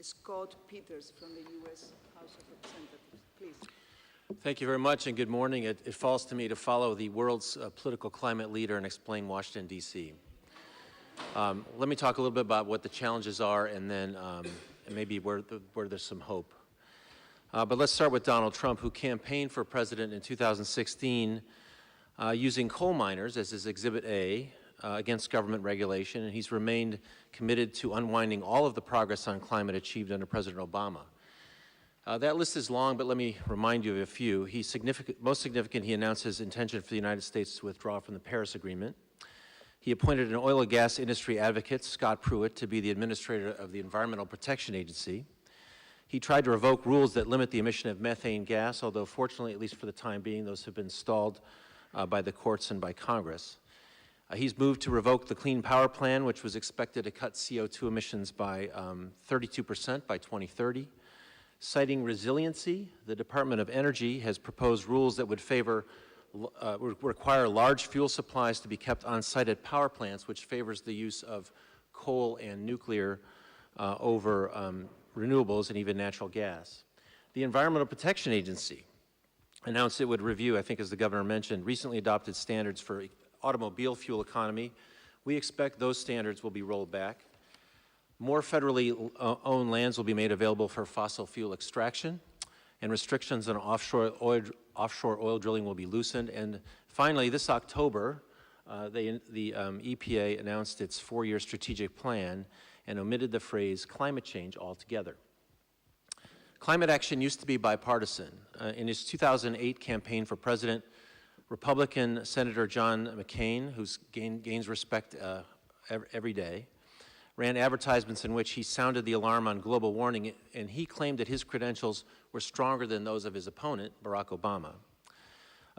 Scott Peters from the U.S. House of Representatives. Please. Thank you very much, and good morning. It falls to me to follow the world's political climate leader and explain Washington, D.C. Let me talk a little bit about what the challenges are, and then maybe where there's some hope. But let's start with Donald Trump, who campaigned for president in 2016 using coal miners as his Exhibit A against government regulation, and he's remained committed to unwinding all of the progress on climate achieved under President Obama. That list is long, but let me remind you of a few. Most significant, he announced his intention for the United States to withdraw from the Paris Agreement. He appointed an oil and gas industry advocate, Scott Pruitt, to be the administrator of the Environmental Protection Agency. He tried to revoke rules that limit the emission of methane gas, although fortunately, at least for the time being, those have been stalled by the courts and by Congress. He's moved to revoke the Clean Power Plan, which was expected to cut CO2 emissions by 32% by 2030. Citing resiliency, the Department of Energy has proposed rules that would require large fuel supplies to be kept on site at power plants, which favors the use of coal and nuclear over renewables and even natural gas. The Environmental Protection Agency announced it would review, I think as the governor mentioned, recently adopted standards for automobile fuel economy. We expect those standards will be rolled back. More federally owned lands will be made available for fossil fuel extraction, and restrictions on offshore oil drilling will be loosened. And finally, this October, the EPA announced its 4-year strategic plan and omitted the phrase climate change altogether. Climate action used to be bipartisan. In his 2008 campaign for president, Republican Senator John McCain, who gains respect every day, ran advertisements in which he sounded the alarm on global warming, and he claimed that his credentials were stronger than those of his opponent, Barack Obama.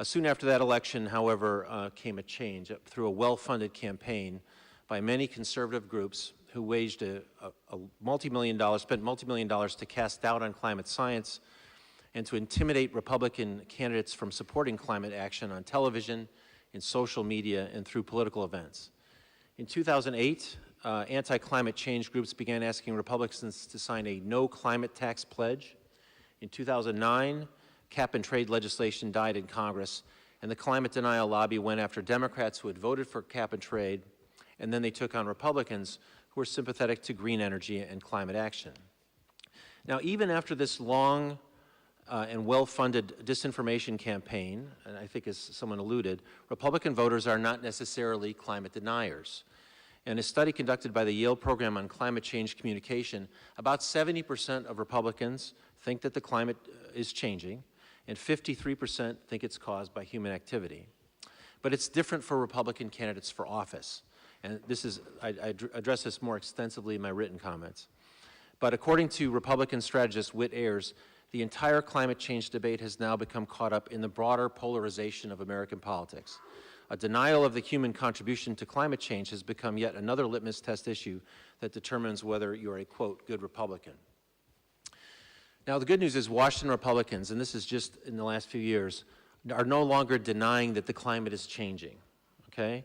Soon after that election, however, came a change through a well-funded campaign by many conservative groups who waged spent multi-million dollars to cast doubt on climate science and to intimidate Republican candidates from supporting climate action on television, in social media, and through political events. In 2008, anti-climate change groups began asking Republicans to sign a no climate tax pledge. In 2009, cap-and-trade legislation died in Congress, and the climate denial lobby went after Democrats who had voted for cap-and-trade, and then they took on Republicans who were sympathetic to green energy and climate action. Now, even after this long and well-funded disinformation campaign, and I think as someone alluded, Republican voters are not necessarily climate deniers. In a study conducted by the Yale Program on Climate Change Communication, about 70% of Republicans think that the climate is changing, and 53% think it's caused by human activity. But it's different for Republican candidates for office. And I address this more extensively in my written comments. But according to Republican strategist Whit Ayers, the entire climate change debate has now become caught up in the broader polarization of American politics. A denial of the human contribution to climate change has become yet another litmus test issue that determines whether you're a, quote, good Republican. Now, the good news is Washington Republicans, and this is just in the last few years, are no longer denying that the climate is changing, okay?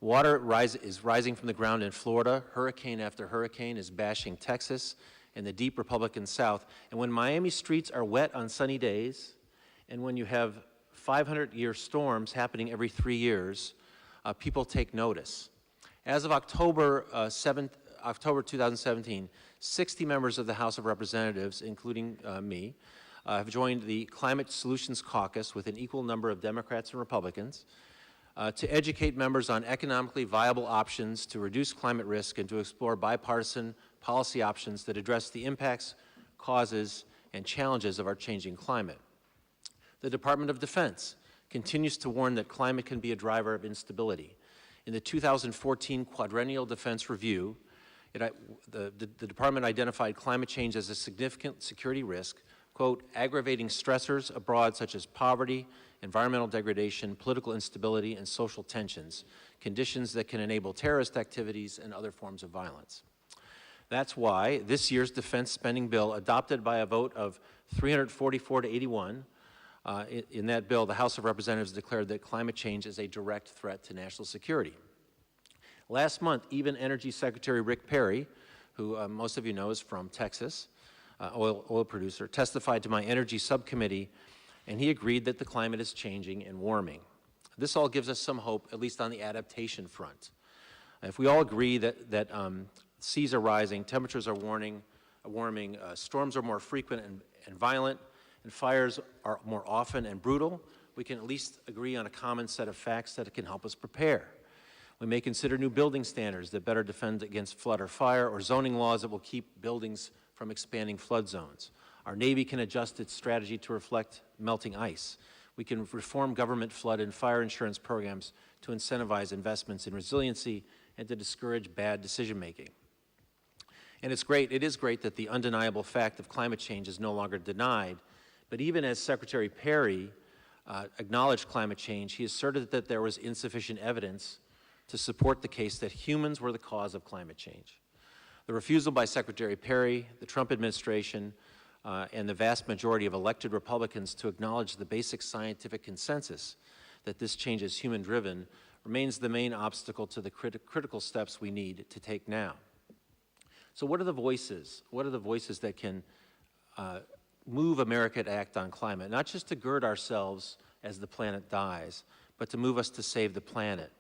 Water is rising from the ground in Florida. Hurricane after hurricane is bashing Texas and the deep Republican South. And when Miami streets are wet on sunny days, and when you have 500-year storms happening every 3 years, people take notice. As of October 2017, 60 members of the House of Representatives, including me, have joined the Climate Solutions Caucus with an equal number of Democrats and Republicans to educate members on economically viable options to reduce climate risk and to explore bipartisan policy options that address the impacts, causes, and challenges of our changing climate. The Department of Defense continues to warn that climate can be a driver of instability. In the 2014 Quadrennial Defense Review, the department identified climate change as a significant security risk, quote, aggravating stressors abroad such as poverty, environmental degradation, political instability, and social tensions, conditions that can enable terrorist activities and other forms of violence. That's why this year's defense spending bill, adopted by a vote of 344 to 81, in that bill, the House of Representatives declared that climate change is a direct threat to national security. Last month, even Energy Secretary Rick Perry, who most of you know is from Texas, oil producer, testified to my energy subcommittee, and he agreed that the climate is changing and warming. This all gives us some hope, at least on the adaptation front. If we all agree that seas are rising, temperatures are warming, storms are more frequent and violent, and fires are more often and brutal, we can at least agree on a common set of facts that can help us prepare. We may consider new building standards that better defend against flood or fire, or zoning laws that will keep buildings from expanding flood zones. Our Navy can adjust its strategy to reflect melting ice. We can reform government flood and fire insurance programs to incentivize investments in resiliency and to discourage bad decision-making. And it is great that the undeniable fact of climate change is no longer denied, but even as Secretary Perry acknowledged climate change, he asserted that there was insufficient evidence to support the case that humans were the cause of climate change. The refusal by Secretary Perry, the Trump administration, and the vast majority of elected Republicans to acknowledge the basic scientific consensus that this change is human-driven remains the main obstacle to the critical steps we need to take now. So what are the voices? What are the voices that can move America to act on climate? Not just to gird ourselves as the planet dies, but to move us to save the planet.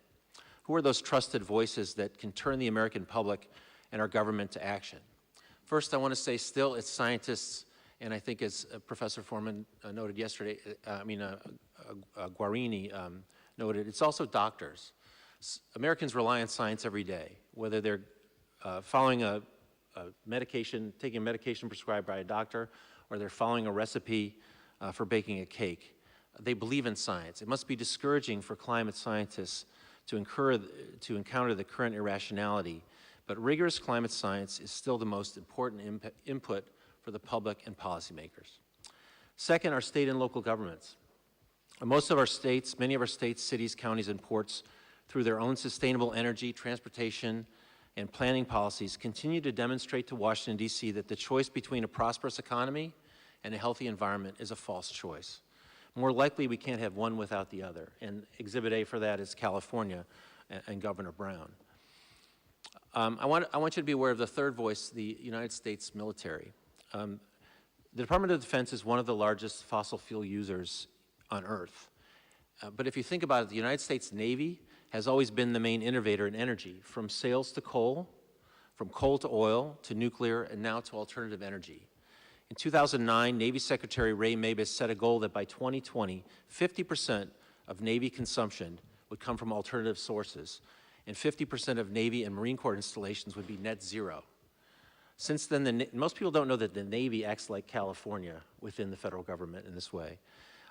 Who are those trusted voices that can turn the American public and our government to action? First, I want to say still it's scientists, and I think as Professor Foreman noted yesterday, Guarini noted, it's also doctors. Americans rely on science every day, whether they're following a medication, taking a medication prescribed by a doctor, or they're following a recipe for baking a cake. They believe in science. It must be discouraging for climate scientists to encounter the current irrationality, but rigorous climate science is still the most important input for the public and policymakers. Second, our state and local governments. Most of our states, many of our states, cities, counties, and ports, through their own sustainable energy, transportation, and planning policies, continue to demonstrate to Washington, D.C. that the choice between a prosperous economy and a healthy environment is a false choice. More likely, we can't have one without the other, and Exhibit A for that is California and Governor Brown. I want you to be aware of the third voice, the United States military. The Department of Defense is one of the largest fossil fuel users on Earth. But if you think about it, the United States Navy has always been the main innovator in energy, from sails to coal, from coal to oil, to nuclear, and now to alternative energy. In 2009, Navy Secretary Ray Mabus set a goal that by 2020, 50% of Navy consumption would come from alternative sources, and 50% of Navy and Marine Corps installations would be net zero. Since then, most people don't know that the Navy acts like California within the federal government in this way.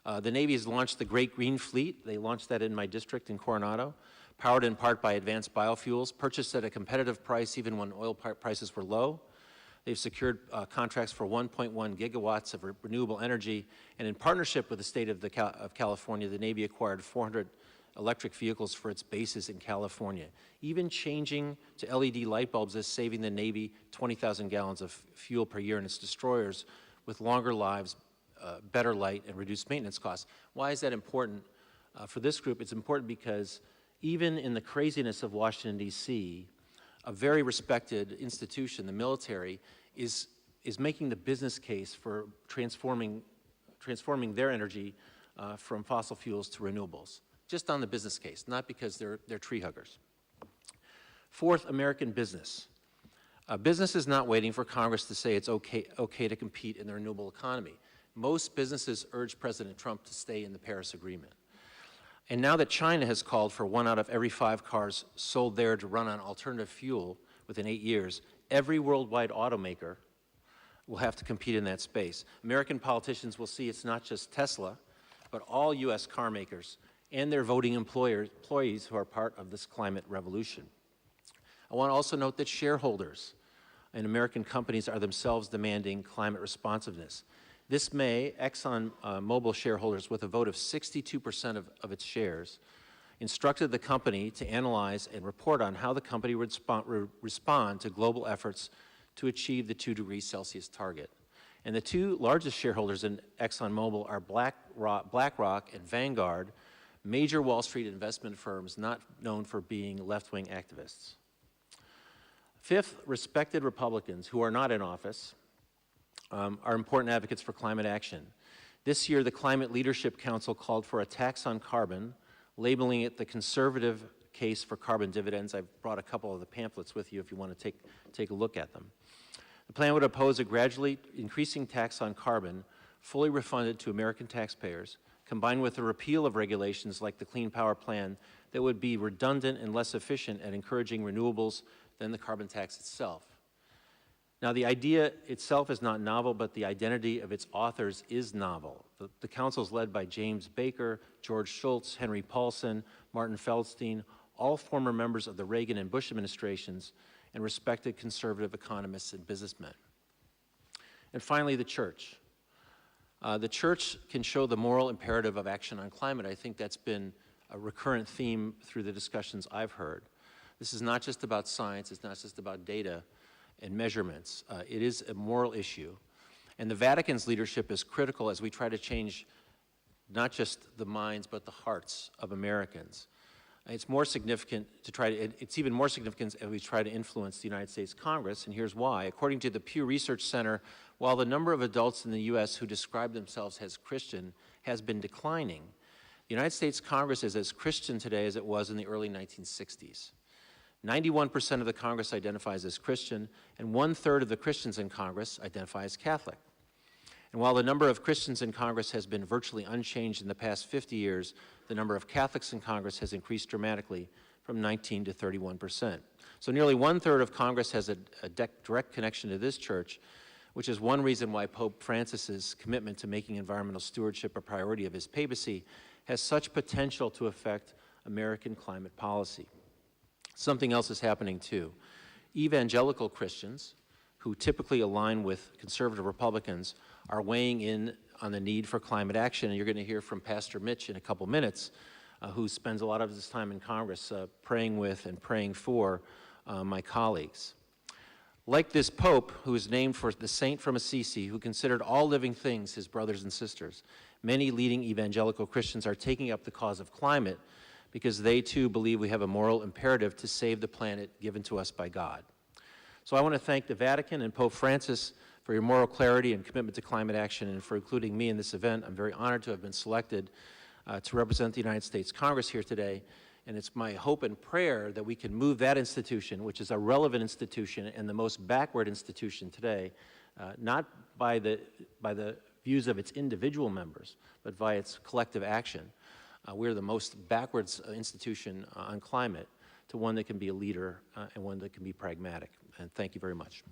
The Navy has launched the Great Green Fleet. They launched that in my district in Coronado, powered in part by advanced biofuels, purchased at a competitive price even when oil prices were low. They've secured contracts for 1.1 gigawatts of renewable energy, and in partnership with the state of California, the Navy acquired 400 electric vehicles for its bases in California. Even changing to LED light bulbs is saving the Navy 20,000 gallons of fuel per year in its destroyers, with longer lives, better light, and reduced maintenance costs. Why is that important? For this group, it's important because even in the craziness of Washington, D.C., a very respected institution, the military, is making the business case for transforming their energy from fossil fuels to renewables, just on the business case, not because they're tree huggers. Fourth, American business. Business is not waiting for Congress to say it's okay to compete in the renewable economy. Most businesses urge President Trump to stay in the Paris Agreement. And now that China has called for 1 out of every 5 cars sold there to run on alternative fuel within 8 years, every worldwide automaker will have to compete in that space. American politicians will see it's not just Tesla, but all U.S. car makers and their voting employees who are part of this climate revolution. I want to also note that shareholders in American companies are themselves demanding climate responsiveness. This May, ExxonMobil shareholders, with a vote of 62% of its shares, instructed the company to analyze and report on how the company would respond to global efforts to achieve the 2°C target. And the 2 largest shareholders in ExxonMobil are BlackRock and Vanguard, major Wall Street investment firms not known for being left-wing activists. Fifth, respected Republicans who are not in office are important advocates for climate action. This year, the Climate Leadership Council called for a tax on carbon, labeling it the conservative case for carbon dividends. I've brought a couple of the pamphlets with you if you want to take a look at them. The plan would oppose a gradually increasing tax on carbon, fully refunded to American taxpayers, combined with a repeal of regulations like the Clean Power Plan that would be redundant and less efficient at encouraging renewables than the carbon tax itself. Now, the idea itself is not novel, but the identity of its authors is novel. The council is led by James Baker, George Shultz, Henry Paulson, Martin Feldstein, all former members of the Reagan and Bush administrations, and respected conservative economists and businessmen. And finally, the church. The church can show the moral imperative of action on climate. I think that's been a recurrent theme through the discussions I've heard. This is not just about science, it's not just about data and measurements. It is a moral issue. And the Vatican's leadership is critical as we try to change not just the minds, but the hearts of Americans. It's more significant it's even more significant as we try to influence the United States Congress, and here's why. According to the Pew Research Center, while the number of adults in the U.S. who describe themselves as Christian has been declining, the United States Congress is as Christian today as it was in the early 1960s. 91% of the Congress identifies as Christian, and 1/3 of the Christians in Congress identify as Catholic. And while the number of Christians in Congress has been virtually unchanged in the past 50 years, the number of Catholics in Congress has increased dramatically from 19 to 31%. So nearly 1/3 of Congress has a direct connection to this church, which is one reason why Pope Francis's commitment to making environmental stewardship a priority of his papacy has such potential to affect American climate policy. Something else is happening too. Evangelical Christians, who typically align with conservative Republicans, are weighing in on the need for climate action. And you're going to hear from Pastor Mitch in a couple minutes, who spends a lot of his time in Congress praying with and praying for my colleagues. Like this Pope, who is named for the saint from Assisi, who considered all living things his brothers and sisters, many leading evangelical Christians are taking up the cause of climate because they too believe we have a moral imperative to save the planet given to us by God. So I want to thank the Vatican and Pope Francis for your moral clarity and commitment to climate action and for including me in this event. I'm very honored to have been selected to represent the United States Congress here today. And it's my hope and prayer that we can move that institution, which is a relevant institution and the most backward institution today, not by the views of its individual members, but by its collective action. We're the most backwards institution on climate, to one that can be a leader and one that can be pragmatic. And thank you very much.